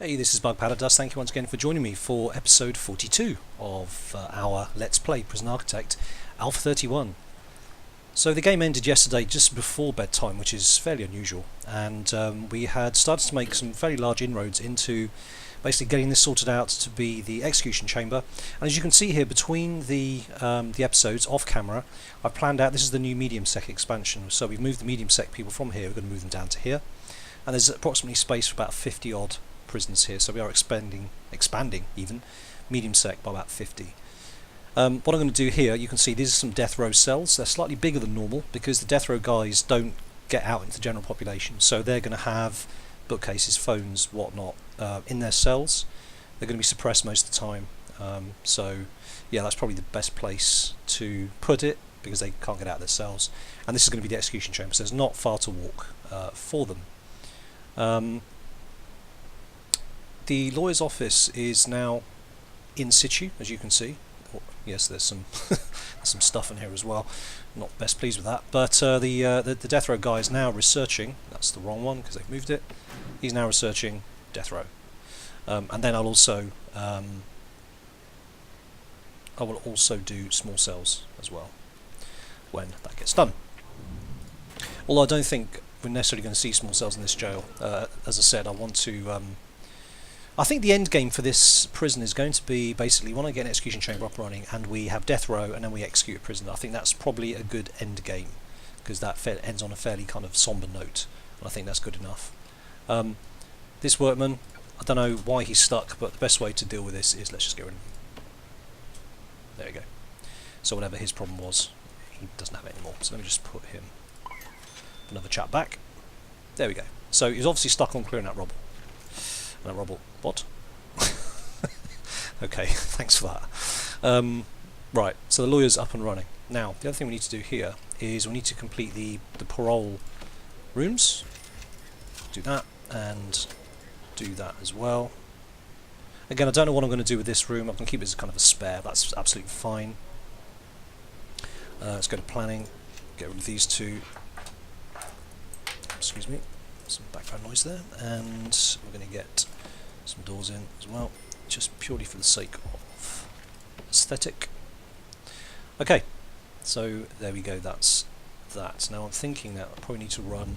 Hey, this is BugPowderDust. Thank you once again for joining me for episode 42 of our Let's Play Prison Architect Alpha 31. So the game ended yesterday just before bedtime, which is fairly unusual, and we had started to make some fairly large inroads into basically getting this sorted out to be the execution chamber. And as you can see here, between the episodes off camera, I've planned out this is the new medium sec expansion. So we've moved the medium sec people from here, we're going to move them down to here, and there's approximately space for about 50 odd prisons here, so we are expanding even medium sec by about 50. What I'm going to do here, you can see these are some death row cells. They're slightly bigger than normal because the death row guys don't get out into the general population, so they're going to have bookcases, phones, whatnot in their cells. They're going to be suppressed most of the time, so yeah, that's probably the best place to put it because they can't get out of their cells. And this is going to be the execution chamber, so there's not far to walk for them. The lawyer's office is now in situ, as you can see. Yes, there's some some stuff in here as well. Not best pleased with that. But the death row guy is now researching. That's the wrong one because they've moved it. He's now researching death row, and then I will also do small cells as well when that gets done. Although I don't think we're necessarily going to see small cells in this jail. As I said, I want to. I think the end game for this prison is going to be basically when I get an execution chamber up and running and we have death row and then we execute a prisoner. I think that's probably a good end game because that ends on a fairly kind of somber note, and I think that's good enough. This workman, I don't know why he's stuck, but the best way to deal with this is let's just get rid of him. There we go. So whatever his problem was, he doesn't have it anymore. So let me just put him another chap back. There we go. So he's obviously stuck on clearing that rubble. And that rubble. What? Okay, thanks for that. Right, so the lawyer's up and running. Now, the other thing we need to do here is we need to complete the parole rooms. Do that, and do that as well. Again, I don't know what I'm going to do with this room. I'm going to keep it as kind of a spare. That's absolutely fine. Let's go to planning. Get rid of these two. Excuse me. Some background noise there. And we're going to get some doors in as well, just purely for the sake of aesthetic. Okay, so there we go, that's that. Now I'm thinking that I probably need to run...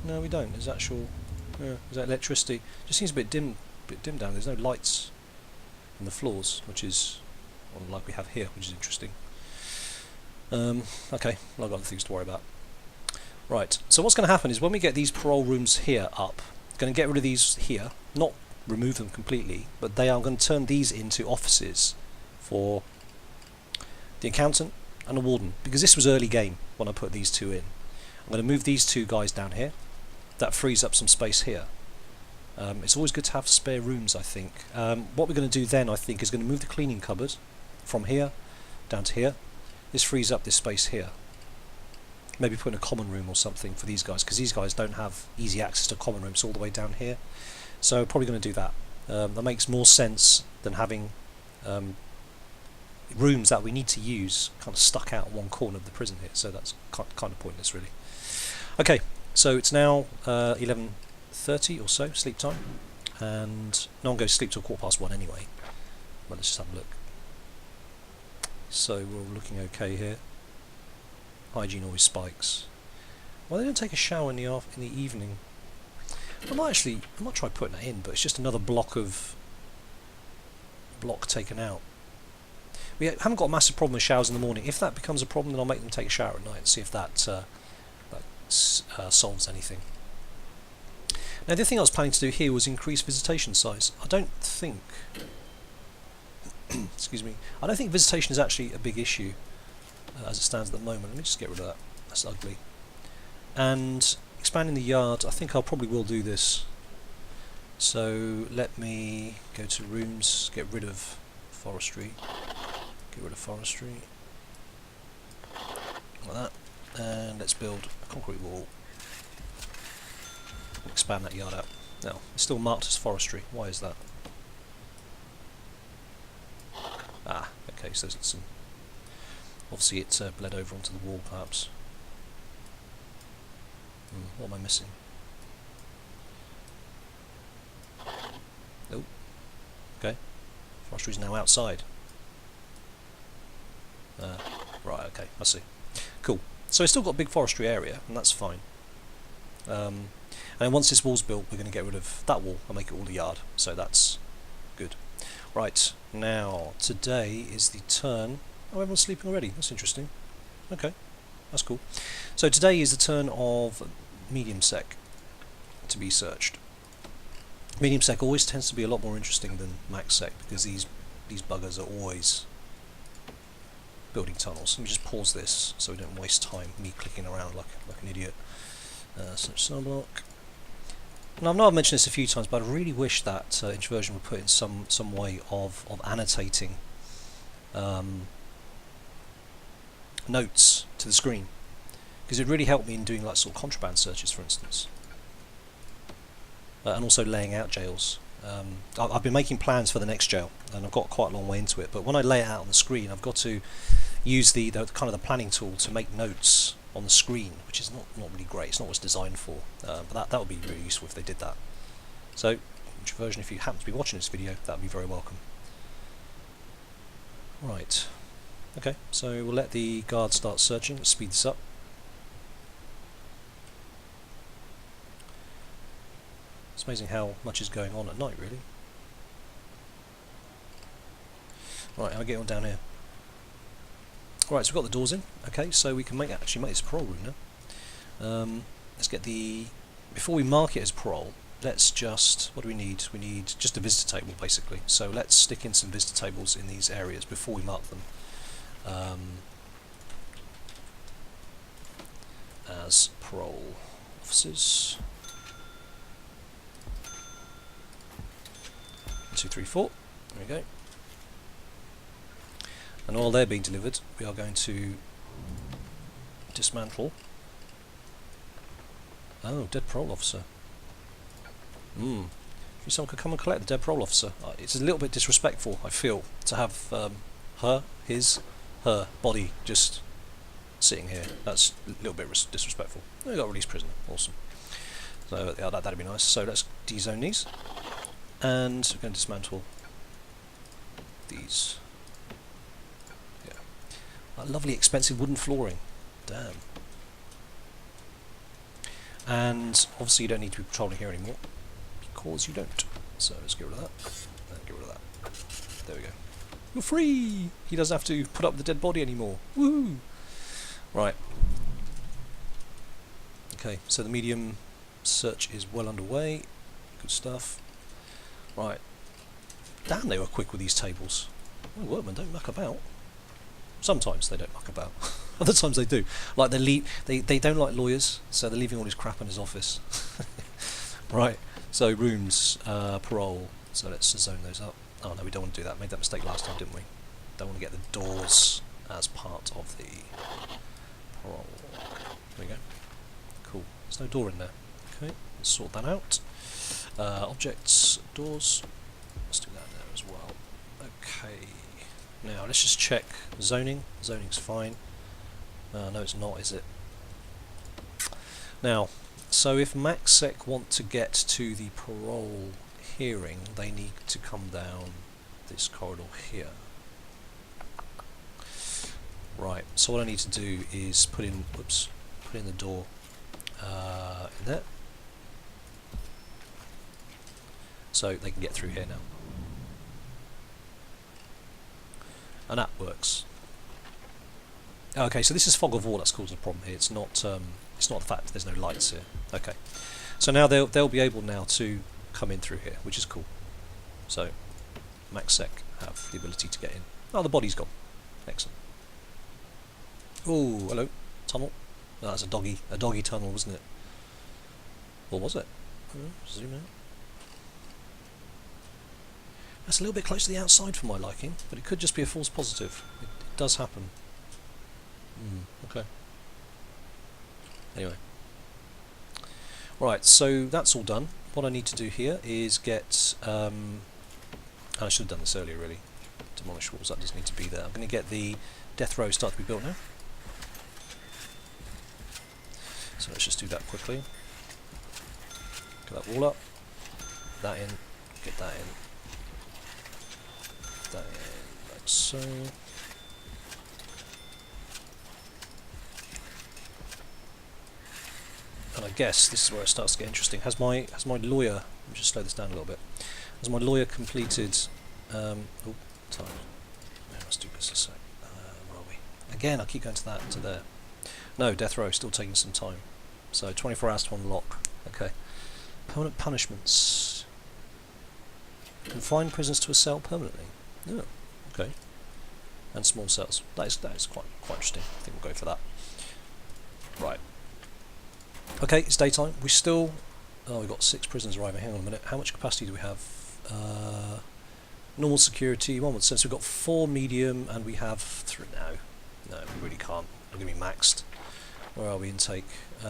No, we don't. There's actual... is that electricity? It just seems a bit dim down. There's no lights on the floors, which is like we have here, which is interesting. Okay, well, I've got other things to worry about. Right, so what's going to happen is when we get these parole rooms here up, going to get rid of these here, not remove them completely, but they are going to turn these into offices for the accountant and a warden, because this was early game when I put these two in. I'm going to move these two guys down here. That frees up some space here. It's always good to have spare rooms, I think. What we're going to do then, I think, is going to move the cleaning cupboard from here down to here. This frees up this space here. Maybe put in a common room or something for these guys, because these guys don't have easy access to common rooms all the way down here. So probably going to do that. That makes more sense than having rooms that we need to use kind of stuck out in one corner of the prison here. So that's kind of pointless, really. Okay, so it's now 11:30 or so, sleep time, and no one goes to sleep till 1:15 anyway. Well, let's just have a look. So we're all looking okay here. Hygiene always spikes. Well, they don't take a shower in the evening. I might try putting that in, but it's just another block taken out. We haven't got a massive problem with showers in the morning. If that becomes a problem, then I'll make them take a shower at night and see if that solves anything. Now, the other thing I was planning to do here was increase visitation size. I don't think excuse me. I don't think visitation is actually a big issue as it stands at the moment. Let me just get rid of that. That's ugly. And expanding the yard, I think I probably will do this. So let me go to rooms, get rid of forestry. Get rid of forestry. Like that. And let's build a concrete wall. Expand that yard out. Now, it's still marked as forestry. Why is that? Ah, okay, so there's some... Obviously it's bled over onto the wall, perhaps. What am I missing? Okay, forestry is now outside. Right, okay, I see. Cool. So it's still got a big forestry area, and that's fine. And once this wall's built, we're going to get rid of that wall and make it all the yard. So that's good. Right, now, today is the turn... Oh, everyone's sleeping already. That's interesting. Okay, that's cool. So today is the turn of medium sec to be searched. Medium sec always tends to be a lot more interesting than max sec, because these buggers are always building tunnels. Let me just pause this so we don't waste time me clicking around like an idiot. Search sunblock. Now I know I've mentioned this a few times, but I really wish that Introversion would put in some way of annotating notes to the screen, because it really helped me in doing like sort of contraband searches, for instance, and also laying out jails. I've been making plans for the next jail, and I've got quite a long way into it. But when I lay it out on the screen, I've got to use the kind of the planning tool to make notes on the screen, which is not really great. It's not what it's designed for, but that would be really useful if they did that. So, Introversion, if you happen to be watching this video, that would be very welcome. Right. Okay, so we'll let the guard start searching. Let's speed this up. It's amazing how much is going on at night, really. Right, I'll get on down here. Right, so we've got the doors in. Okay, so we can actually make this a parole room now. Let's get before we mark it as parole, let's just, what do we need? We need just a visitor table, basically. So let's stick in some visitor tables in these areas before we mark them as parole officers. 1, 2, 3, 4. There we go. And while they're being delivered, we are going to dismantle. Oh, dead parole officer. If someone could come and collect the dead parole officer. It's a little bit disrespectful, I feel, to have her body just sitting here. That's a little bit disrespectful. We got a released prisoner. Awesome. So yeah, that'd be nice. So let's dezone these, and we're going to dismantle these. That lovely expensive wooden flooring. Damn. And obviously you don't need to be patrolling here anymore, because you don't. So let's get rid of that. And get rid of that. There we go. You're free! He doesn't have to put up with the dead body anymore. Woohoo! Right. Okay, so the medium search is well underway. Good stuff. Right. Damn, they were quick with these tables. Oh, workmen don't muck about. Sometimes they don't muck about. Other times they do. Like they don't like lawyers, so they're leaving all this crap in his office. Right. So rooms, parole. So let's zone those up. Oh no, we don't want to do that. Made that mistake last time, didn't we? Don't want to get the doors as part of the parole. There we go. Cool. There's no door in there. Okay. Let's sort that out. Objects, doors. Let's do that there as well. Okay. Now let's just check zoning. Zoning's fine. No, it's not, is it? Now, so if MaxSec want to get to the parole hearing, they need to come down this corridor here. Right. So what I need to do is put in the door in there, so they can get through here now. And that works. Okay, so this is fog of war that's causing a problem here. It's not the fact that there's no lights here. Okay, so now they'll be able now to come in through here, which is cool. So MaxSec have the ability to get in. Oh, the body's gone. Excellent. Oh, hello, tunnel. Oh, that's a doggy tunnel, wasn't it? Or was it? Zoom out. That's a little bit close to the outside for my liking, but it could just be a false positive. It does happen. Okay. Anyway. Right, so that's all done. What I need to do here is get... I should have done this earlier, really. Demolish walls, that does need to be there. I'm going to get the death row start to be built now. So let's just do that quickly. Get that wall up. Put that in. Get that in. Stuff that in like so. And I guess this is where it starts to get interesting. Has my lawyer? Let me just slow this down a little bit. Has my lawyer completed? Oh, time. Yeah, let's do this a sec. Where are we? Again, I keep going to that to there. No, death row still taking some time. So 24 hours to unlock. Okay. Permanent punishments. Confine prisoners to a cell permanently. Oh, okay. And small cells. That is quite interesting. I think we'll go for that. Right. Okay, it's daytime. We still... Oh, we've got 6 prisoners arriving. Hang on a minute. How much capacity do we have? Normal security, 1 would sense. We've got 4 medium, and we have 3 now. No, we really can't. We're going to be maxed. Where are we? Intake. We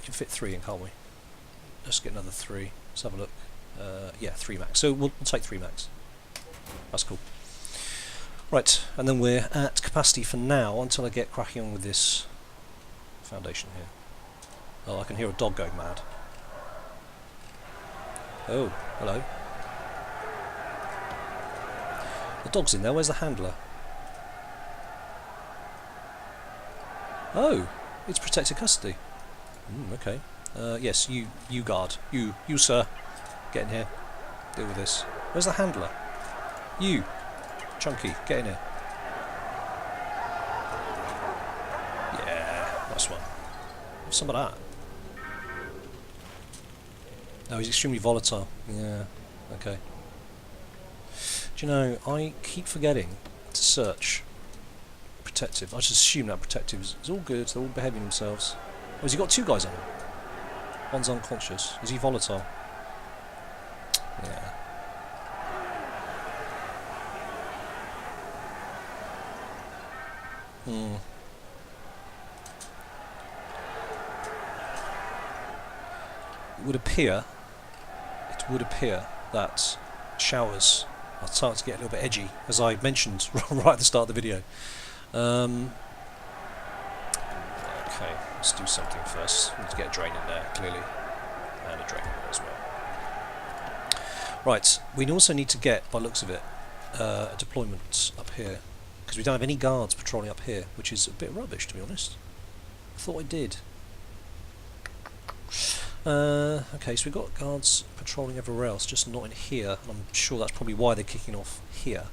can fit 3 in, can't we? Let's get another 3. Let's have a look. Yeah, 3 max. So we'll take 3 max. That's cool. Right, and then we're at capacity for now until I get cracking on with this foundation here. Oh, I can hear a dog going mad. Oh, hello. The dog's in there. Where's the handler? Oh, it's protected custody. Okay. Yes, you guard. You sir. Get in here. Deal with this. Where's the handler? You. Chunky, get in here. Yeah, nice one. Have some of that. Oh, he's extremely volatile. Yeah, okay. Do you know, I keep forgetting to search protective. I just assume that protective is all good, they're all behaving themselves. Oh, has he got 2 guys on him? One's unconscious. Is he volatile? Yeah. It would appear that showers are starting to get a little bit edgy, as I mentioned right at the start of the video. Okay, let's do something first. We need to get a drain in there, clearly, and a drain in there as well. Right, we also need to get, by looks of it, a deployment up here, because we don't have any guards patrolling up here, which is a bit rubbish, to be honest. I thought I did. Okay, so we've got guards patrolling everywhere else, just not in here. And I'm sure that's probably why they're kicking off here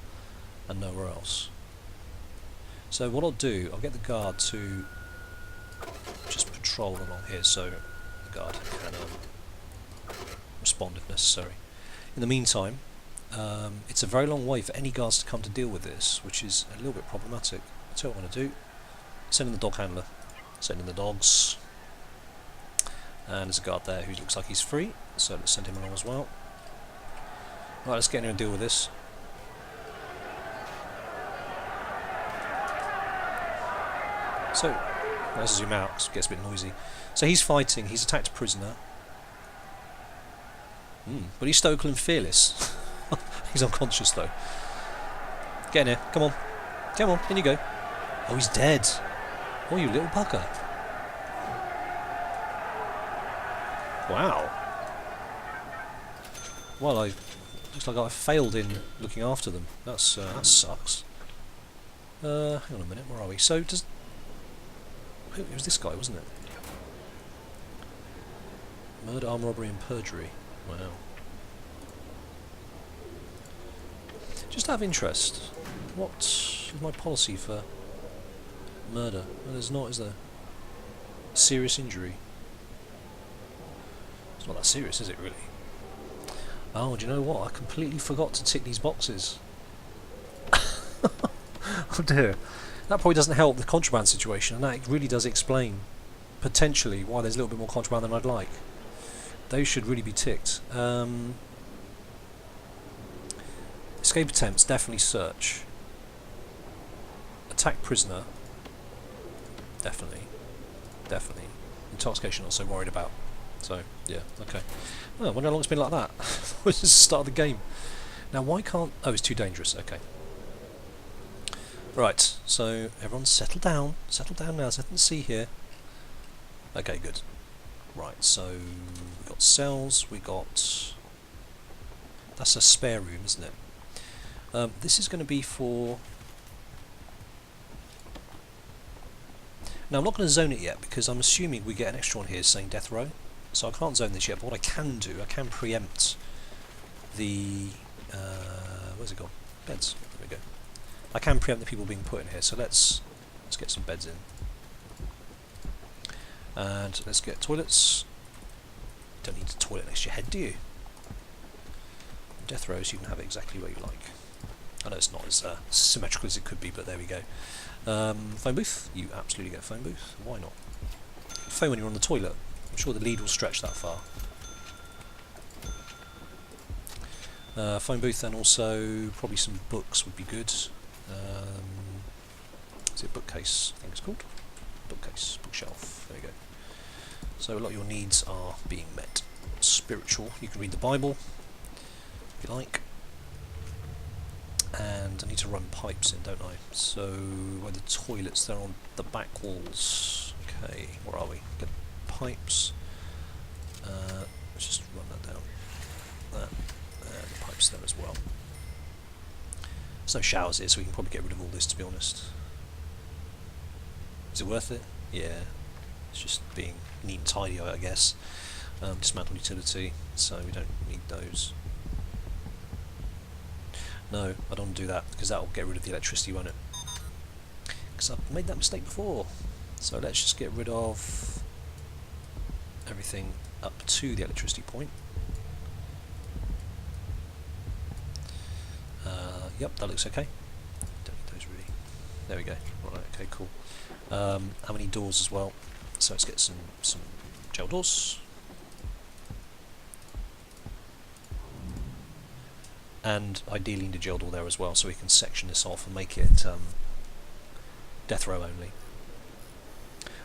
and nowhere else. So what I'll do, I'll get the guard to just patrol along here, so the guard can respond if necessary. In the meantime, it's a very long way for any guards to come to deal with this, which is a little bit problematic. I'll tell you what I'm going to do. Send in the dog handler. Send in the dogs. And there's a guard there who looks like he's free, so let's send him along as well. Right, let's get in here and deal with this. So, let's zoom out because it gets a bit noisy. So he's fighting, he's attacked a prisoner. But he's stoical and fearless. He's unconscious though. Get in here, come on. Come on, in you go. Oh, he's dead. Oh, you little bugger. Wow. Well, looks like I failed in looking after them. That sucks. Hang on a minute, where are we? So does... It was this guy, wasn't it? Murder, armed robbery and perjury. Wow. Just out of interest, what is my policy for murder? Well, there's not, is there? Serious injury. It's not that serious, is it, really? Oh, do you know what? I completely forgot to tick these boxes. Oh dear. That probably doesn't help the contraband situation, and that really does explain, potentially, why there's a little bit more contraband than I'd like. Those should really be ticked. Escape attempts, definitely search. Attack prisoner, definitely. Definitely. Intoxication, not so worried about. So, yeah, okay. Oh, I wonder how long it's been like that. This is the start of the game. Now, why can't... Oh, it's too dangerous, okay. Right, so everyone settle down. Settle down now, there's nothing to see here. Okay, good. Right, so we got cells, we got That's a spare room, isn't it? This is going to be for... Now I'm not going to zone it yet because I'm assuming we get an extra one here saying death row. So I can't zone this yet, but what I can do, I can preempt the... where's it gone? Beds. There we go. I can preempt the people being put in here, so let's get some beds in. And let's get toilets. Don't need a toilet next to your head, do you? Death rows, you can have it exactly where you like. I know it's not as symmetrical as it could be, but there we go. Phone booth, you absolutely get a phone booth. Why not? Phone when you're on the toilet. I'm sure the lead will stretch that far. Phone booth, and also probably some books would be good. Is it bookcase? I think it's called bookcase, bookshelf. There you go. So a lot of your needs are being met. Spiritual, you can read the Bible if you like. And I need to run pipes in, don't I? So where the toilets, they're on the back walls. Okay, where are we? Get pipes. Let's just run that down. That, and the pipes there as well. There's no showers here, so we can probably get rid of all this, to be honest. Is it worth it? Yeah. It's just being neat and tidy, I guess. Dismantle utility, so we don't need those. No, I don't want to do that, because that will get rid of the electricity, won't it? Because I've made that mistake before. So let's just get rid of everything up to the electricity point. Yep, that looks okay. Don't need those really. There we go. Right, okay, cool. How many doors as well? So let's get some jail doors. And ideally need a jail door there as well, so we can section this off and make it death row only.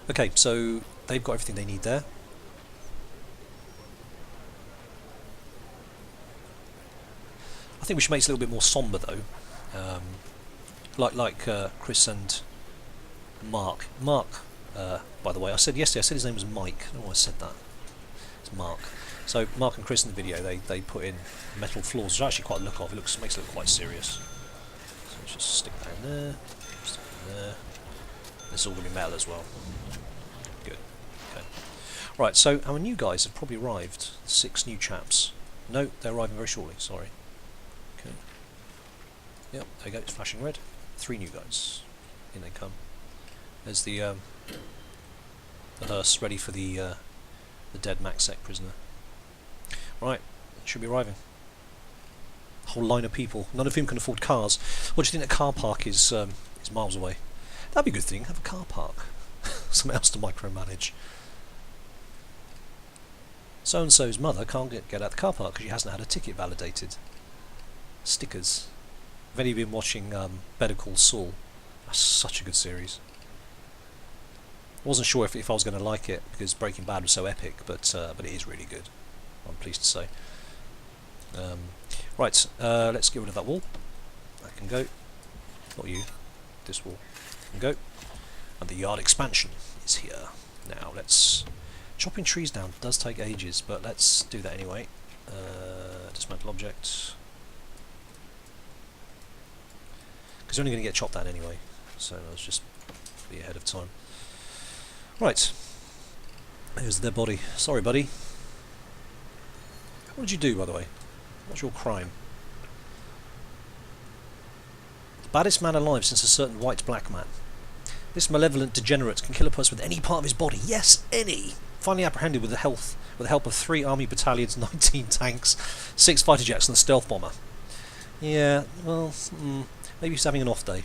Okay, so they've got everything they need there. I think we should make it a little bit more somber though, like Chris and Mark. Mark, by the way, I said yesterday, I said his name was Mike. I don't know why I said that. It's Mark. So Mark and Chris in the video, they put in metal floors, which actually quite look off. It makes it look quite serious. So let's just stick that in there. Stick it in there. This is all going to be metal as well. Good. Okay. Right. So our new guys have probably arrived. 6 new chaps. No, they're arriving very shortly. Sorry. Okay. Yep. There you go. It's flashing red. 3 new guys. In they come. There's the hearse ready for the dead MaxSec prisoner. Right, should be arriving. A whole line of people, none of whom can afford cars. What do you think the car park is miles away? That'd be a good thing, have a car park. Something else to micromanage. So-and-so's mother can't get out the car park because she hasn't had a ticket validated. Stickers. Have any of you been watching Better Call Saul? That's such a good series. I wasn't sure if I was going to like it because Breaking Bad was so epic, but it is really good. I'm pleased to say. Right, let's get rid of that wall. That can go. Not you. This wall can go. And the yard expansion is here. Now let's... Chopping trees down does take ages, but let's do that anyway. Dismantle object. Because you're only going to get chopped down anyway. So let's just be ahead of time. Right. There's their body. Sorry, buddy. What did you do, by the way? What's your crime? The baddest man alive since a certain white black man. This malevolent degenerate can kill a person with any part of his body. Yes, any! Finally apprehended with the help of 3 army battalions, 19 tanks, 6 fighter jets and a stealth bomber. Yeah, well, maybe he's having an off day.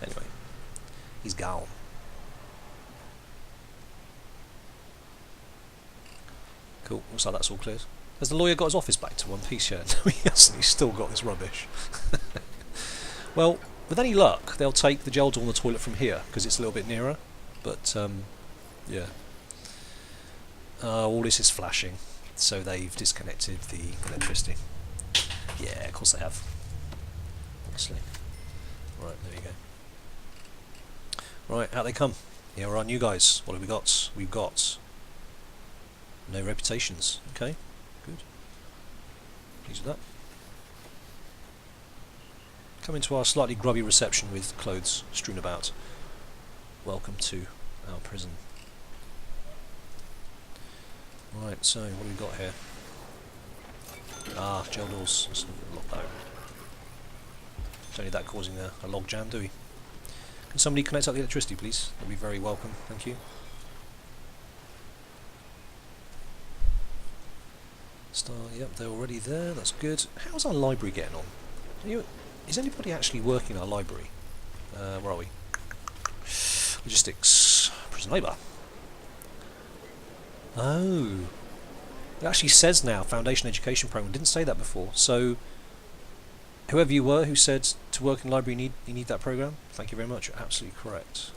Anyway, he's gone. Cool, looks like that's all cleared. Has the lawyer got his office back to one piece yet? No, he hasn't, he's still got this rubbish. Well, with any luck, they'll take the jail door and the toilet from here, because it's a little bit nearer. But, yeah. All this is flashing, so they've disconnected the electricity. Yeah, of course they have. Honestly. Right, there you go. Right, out they come. Here are our new guys. What have we got? We've got... no reputations. Okay, good. Pleased with that. Come into our slightly grubby reception with clothes strewn about. Welcome to our prison. Right, so what have we got here? Ah, jail doors. Let's lock that. Don't need that causing a log jam, do we? Can somebody connect up the electricity, please? That'd be very welcome. Thank you. Yep, they're already there. That's good. How's our library getting on? Is anybody actually working in our library? Where are we? Logistics. Prison labour. Oh. It actually says now, Foundation Education Programme. Didn't say that before. So, whoever you were who said to work in the library you need that programme, thank you very much. You're absolutely correct.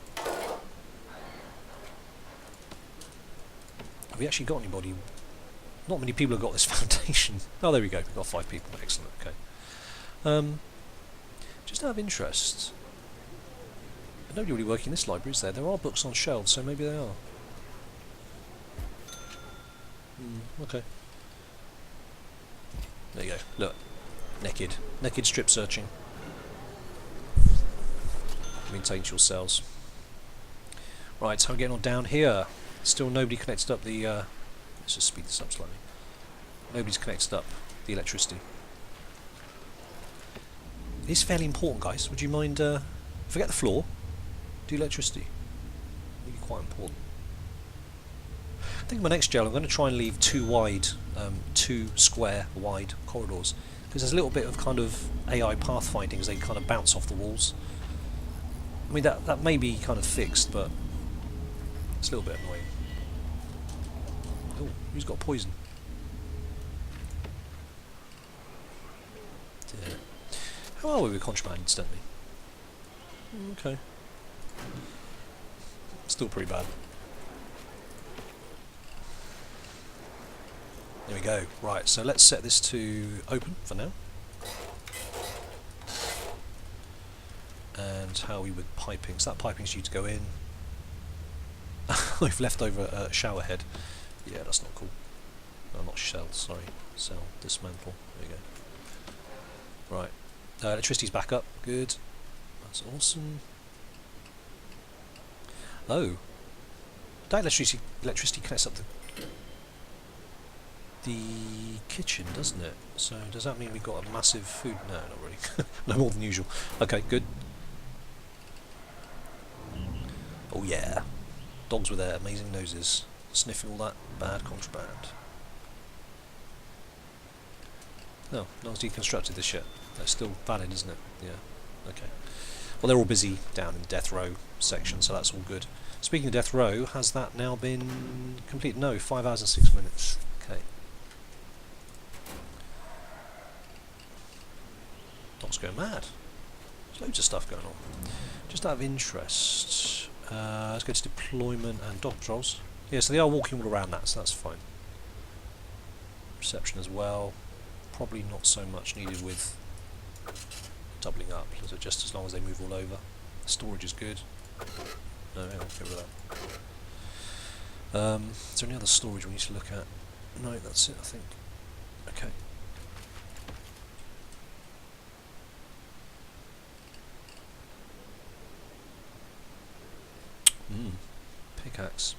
Have we actually got anybody? Not many people have got this foundation. Oh, there we go. We've got 5 people. Excellent. Okay. Just out of interest, nobody really working in this library, is there? There are books on shelves, so maybe they are. Okay. There you go. Look. Naked. Naked strip searching. Maintain your cells. Right, so we're getting on down here. Still nobody connected up the... let's just speed this up slightly. Nobody's connected up the electricity. It is fairly important, guys. Would you mind... forget the floor. Do electricity. Really quite important. I think in my next jail I'm going to try and leave 2 square wide corridors. Because there's a little bit of kind of AI pathfinding as they kind of bounce off the walls. I mean, that may be kind of fixed, but it's a little bit annoying. Oh, who's got poison? Yeah. How are we with contraband, incidentally? Okay. Still pretty bad. There we go. Right, so let's set this to open for now. And how are we with piping? So that piping's due to go in. We've left over a shower head. Yeah, that's not cool. No, not shell, sorry. Cell, dismantle. There you go. Right. Electricity's back up. Good. That's awesome. Oh. That electricity connects up the kitchen, doesn't it? So does that mean we've got a massive food? No, not really. No more than usual. Okay, good. Oh yeah. Dogs with their amazing noses. Sniffing all that bad contraband. No, no one's deconstructed this yet. That's still valid, isn't it? Yeah. Okay. Well, they're all busy down in the death row section, so that's all good. Speaking of death row, has that now been completed? No, 5 hours and 6 minutes. Okay. Dog's going mad. There's loads of stuff going on. Just out of interest, let's go to deployment and dog patrols. Yeah, so they are walking all around that, so that's fine. Reception as well. Probably not so much needed with doubling up, so just as long as they move all over. Storage is good. No, hang on, get rid of that. Is there any other storage we need to look at? No, that's it, I think. Okay. Pickaxe.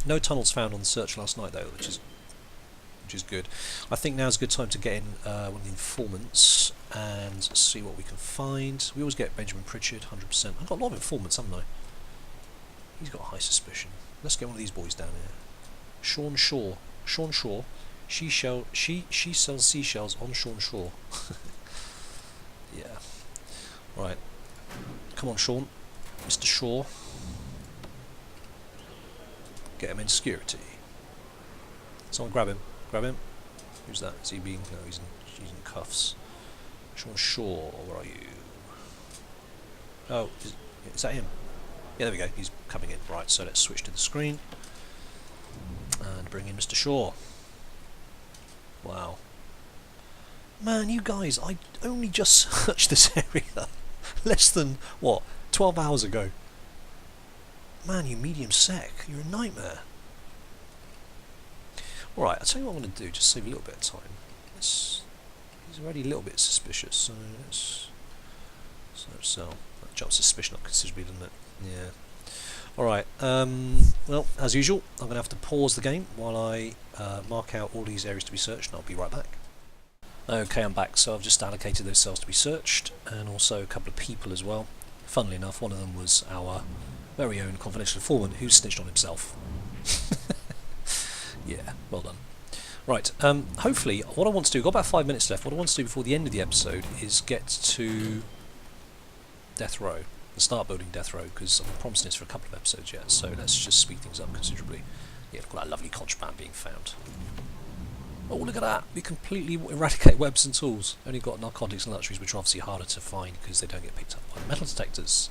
No tunnels found on the search last night though, which is good. I think now's a good time to get in one of the informants and see what we can find. We always get Benjamin Pritchard, 100%. I've got a lot of informants, haven't I? He's got a high suspicion. Let's get one of these boys down here. Sean Shaw. Sean Shaw. She sells seashells on Sean Shaw. Yeah. Right. Come on, Sean. Mr. Shaw. Get him in security. Someone grab him. Grab him. Who's that? Is he being... No, he's in cuffs. Sean Shaw, where are you? Oh, is that him? Yeah, there we go. He's coming in. Right, so let's switch to the screen. And bring in Mr. Shaw. Wow. Man, you guys, I only just searched this area less than, what, 12 hours ago. Man, you medium sec. You're a nightmare. Alright, I'll tell you what I'm going to do, just save a little bit of time. Let's He's already a little bit suspicious, so let's sell. That jumps suspicion up considerably, doesn't it? Yeah. Alright, well, as usual, I'm going to have to pause the game while I mark out all these areas to be searched, and I'll be right back. Okay, I'm back. So I've just allocated those cells to be searched, and also a couple of people as well. Funnily enough, one of them was our very own confidential informant who snitched on himself. Yeah, well done. Right, hopefully, what I want to do, got about 5 minutes left, what I want to do before the end of the episode is get to Death Row, and start building Death Row, because I'm promising this for a couple of episodes yet, so let's just speed things up considerably. Yeah, look at that lovely contraband being found. Oh, look at that! We completely eradicate weapons and tools. Only got narcotics and luxuries, which are obviously harder to find because they don't get picked up by metal detectors.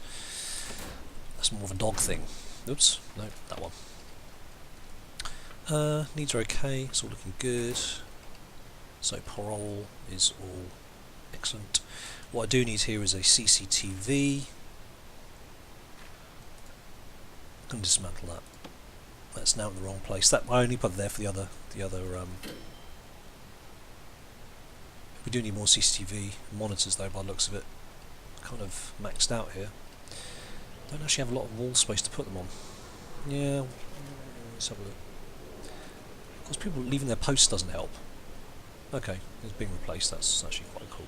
That's more of a dog thing. Oops, no, that one. Needs are okay, it's all looking good. So parole is all excellent. What I do need here is a CCTV. I'm going to dismantle that. That's now in the wrong place. That I only put it there for the other. We do need more CCTV monitors though, by the looks of it. Kind of maxed out here. Don't actually have a lot of wall space to put them on. Yeah, let's have a look. Of course, people leaving their posts doesn't help. Okay, it's being replaced. That's actually quite cool.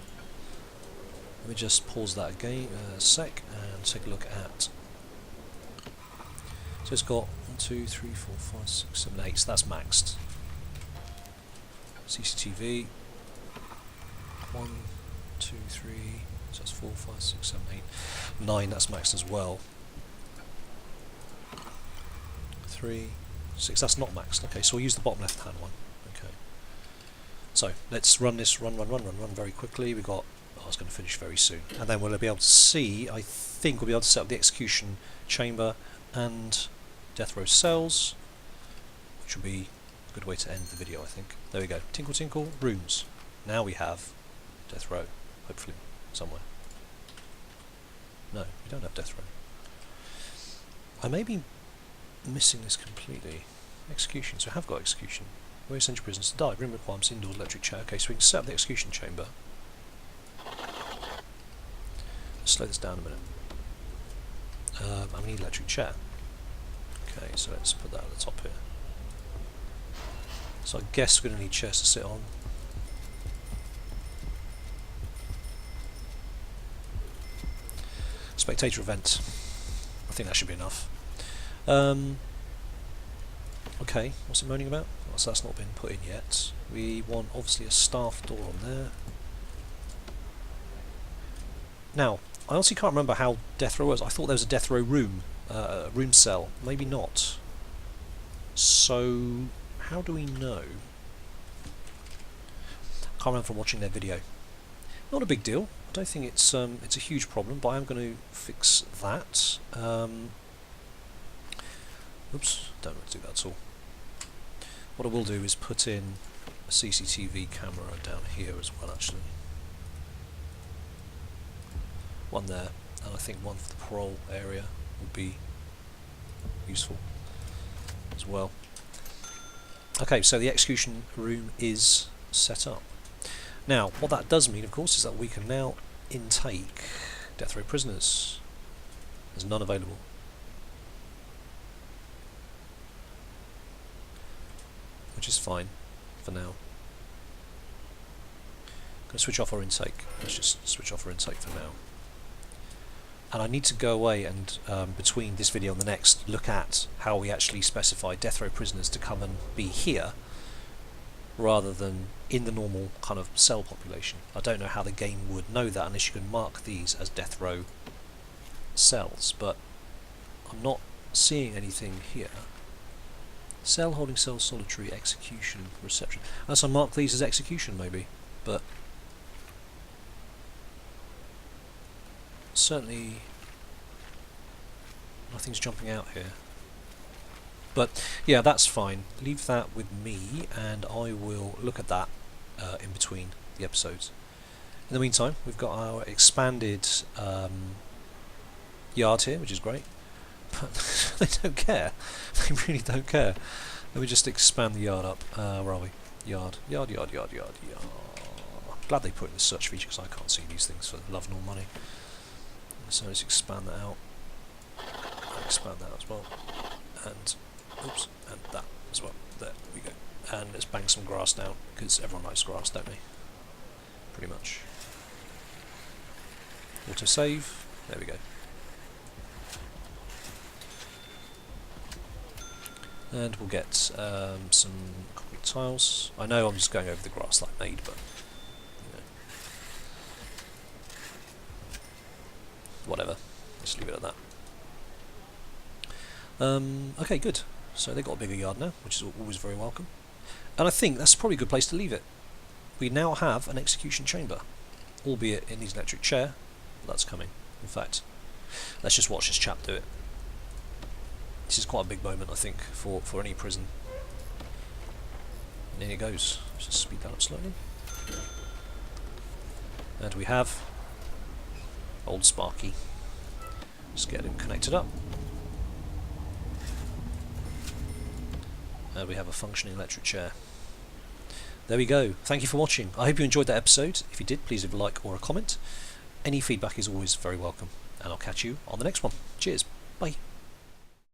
Let me just pause that again a sec and take a look at. So it's got 1, 2, 3, 4, 5, 6, 7, 8. So that's maxed. CCTV. 1, 2, 3. So that's 4, 5, 6, 7, 8, 9. That's maxed as well. 3, 6. That's not maxed. Okay, so we'll use the bottom left-hand one. Okay. So let's run this. Run very quickly. We got. Oh, it's going to finish very soon, and then we'll be able to see. I think we'll be able to set up the execution chamber and death row cells, which will be a good way to end the video, I think. There we go. Tinkle tinkle, rooms. Now we have death row, hopefully, somewhere. No, we don't have death row. I may be missing this completely. Execution, so I have got execution. Where you send your prisoners to die. Room requirements, indoors, electric chair. Okay, so we can set up the execution chamber. Let's slow this down a minute. I need an electric chair. Okay, so let's put that at the top here. So I guess we're going to need chairs to sit on. Spectator event. I think that should be enough. Okay, what's it moaning about? Well, so that's not been put in yet. We want obviously a staff door on there. Now, I honestly can't remember how death row was. I thought there was a death row room, room cell. Maybe not. So, how do we know? I can't remember from watching their video. Not a big deal. I don't think it's a huge problem, but I am going to fix that. Oops, don't want to do that at all. What I will do is put in a CCTV camera down here as well, actually. One there, and I think one for the parole area would be useful as well. Okay, so the execution room is set up. Now, what that does mean, of course, is that we can now intake death row prisoners. There's none available. Which is fine for now. I'm going to switch off our intake. Let's just switch off our intake for now. And I need to go away and, between this video and the next, look at how we actually specify death row prisoners to come and be here, rather than in the normal kind of cell population. I don't know how the game would know that unless you can mark these as death row cells, but I'm not seeing anything here. Cell holding cell solitary execution reception. Unless I mark these as execution maybe, but certainly nothing's jumping out here. But yeah, that's fine. Leave that with me and I will look at that in between the episodes. In the meantime, we've got our expanded yard here, which is great. But they don't care. They really don't care. Let me just expand the yard up. Where are we? Yard. glad they put in the search feature because I can't see these things for love nor money. So let's expand that out. Expand that as well. And oops, and that as well. There we go. And let's bang some grass down because everyone likes grass, don't they? Pretty much. Auto save. There we go. And we'll get some concrete tiles. I know I'm just going over the grass that I made, but you know, whatever. Just leave it at that. Okay, good. So they've got a bigger yard now, which is always very welcome. And I think that's probably a good place to leave it. We now have an execution chamber, albeit it needs an electric chair. That's coming. In fact, let's just watch this chap do it. This is quite a big moment, I think, for any prison. And here it goes. Let's just speed that up slightly. And we have old Sparky. Just get him connected up. And we have a functioning electric chair. There we go. Thank you for watching. I hope you enjoyed that episode. If you did, please leave a like or a comment. Any feedback is always very welcome. And I'll catch you on the next one. Cheers. Bye.